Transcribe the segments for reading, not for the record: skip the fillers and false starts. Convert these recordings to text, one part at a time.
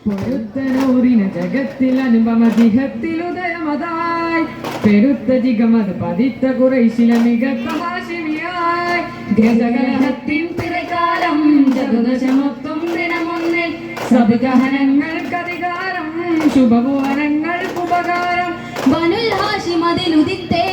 പൊരുത്തനൂറിന ജഗത്തിൽ അനുപമതിഹത്തിലുദയമതായി പെരുത്ത ജിഗമത് പതിത്ത കുറൈശില മികത്ത ഹാഷിമിയായി ഗജകലഹത്തിൻ പിറകാലം ചതുർദശമൊത്തും ദിനമൊന്നിൽ സബുഗഹനങ്ങൾക്കധികാരം ശുഭഭുവനങ്ങൾക്ക് ഉപകാരം ബനുൽ ഹാഷിമതിലുദിത്തേ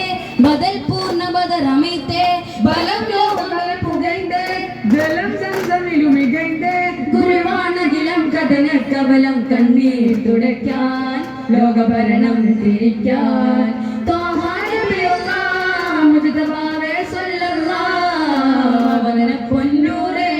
ബദൽ പൂർണ്ണ ബദറമിത്തേ ബലം ലോകങ്ങൾ പുകൈന്തേ ജലം സംസമിലുമികൈന്തേ ഗുരുവാണകിലം കഥന കവലം കണ്ണീർ തുടയ്ക്കാൻ ലോകഭരണം തിരിക്കാൻ പൊന്നൂരേ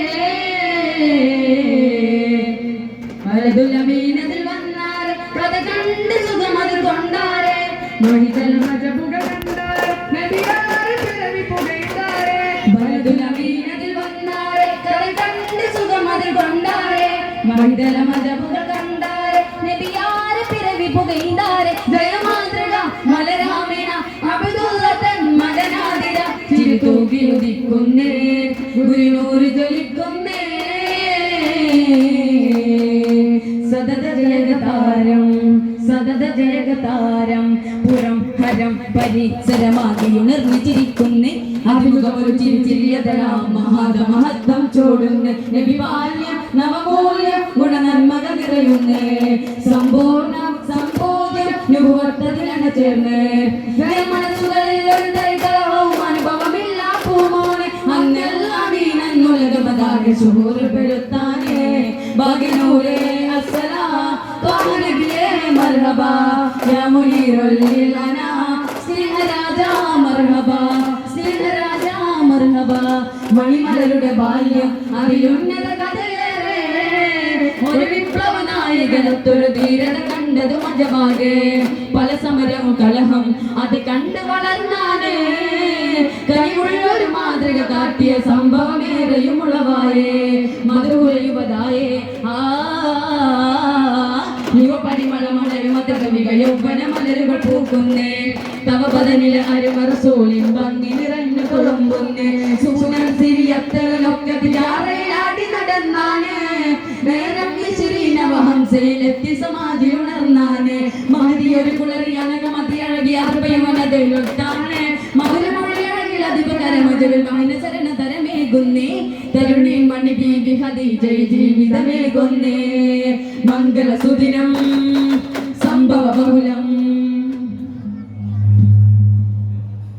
മലതുലമീനതിൽ വന്നാരെ കഥ കണ്ട് സുഖമത് കൊണ്ടാരെ മഹിതൽ മജബുക കണ്ടാരെ നബിയാരെ പിറവി പുകൈന്താരെ മലതുലമീനതിൽ വന്നാരെ കഥ കണ്ട് സുഖമത് കൊണ്ടാരെ മഹിതല മജബുകൾ കണ്ടാരെ നബിയാരെ പിറവി പുകൈന്താരെ ജയമാതൃക മലരാമേണ അബ്ദുള്ളതൻ മദനാദിര ചിരിതൂകി ഉദിക്കുന്നേ ഗുരുനൂറ് ജ്വലിക്കുന്നേ സദത ജയഗതാരം പുറം ഹരം പരിസരമാകി ഉണർന്നിരിക്കുന്നേ അഭിമുഖമൊരു ചിരിയതരാം മഹത്വം ചോടുന്ന നബി ബാല്യ നവമൂല്യ ഗുണനന്മക നിറയുന്നേ സമ്പൂർണ്ണ സംബോധ്യം നുഭവത്തതിലാണ് ചേർന്ന് മനസ്സുകളിൽ ഒരു തൈകളവും അനുഭവമില്ല പൂമോനെ അന്നെല്ലാം ഈ നന്മുലകമതാകെ സുഹൃപ്പെടുത്താനേ ഭാഗ്യനൂരേ അസ്സലാം ത്വാനബിയേ മർഹബാ യാ മുനീറുൽ അനാ സ്നേഹരാജാ മർഹബാ സ്നേഹരാജാ മർഹബാ മണിമലരുടെ ബാല്യം അതിലുന്നത കഥയേറെ ഒരു വിപ്ലവ നായകനത്തൊരു ധീരത കണ്ടത് മജമാകെ പല സമരവും കലഹം അത് കണ്ട് വളർന്നാനേ കൈയുള്ളൊരു മാതൃക കാട്ടിയ സംഭവമേറെയും ഉളവായേ മധുരയുവതായേ യുവപരിമളമലരുമതകവിക യൗവന മലരുകൾ പൂക്കുന്നേ തവപദനില അരുമറസോളിൻ ഭംഗി നിറഞ്ഞു തുളുമ്പുന്നേ സൂനൻ സിരിയത്തകളൊക്കെ തിരാറയിലാടി നടന്നാനേ നേരം വിശിരീനവഹംസയിലെത്തി സമാധി ഉണർന്നാനേ മഹതിയൊരു കുളറി അനകമതി അഴകിയ അർപ്പയമനതയിലൊട്ടാനേ മധുരമൊഴിയഴകിൽ അധിപകരമജുവിൽ മൈനസരണ തരമേകുന്നേ തരുണി മണി ബീബി ഹദീജയ ജീവിതമേകുന്നേ മംഗള സുദിനം സംഭവ ബഹുലം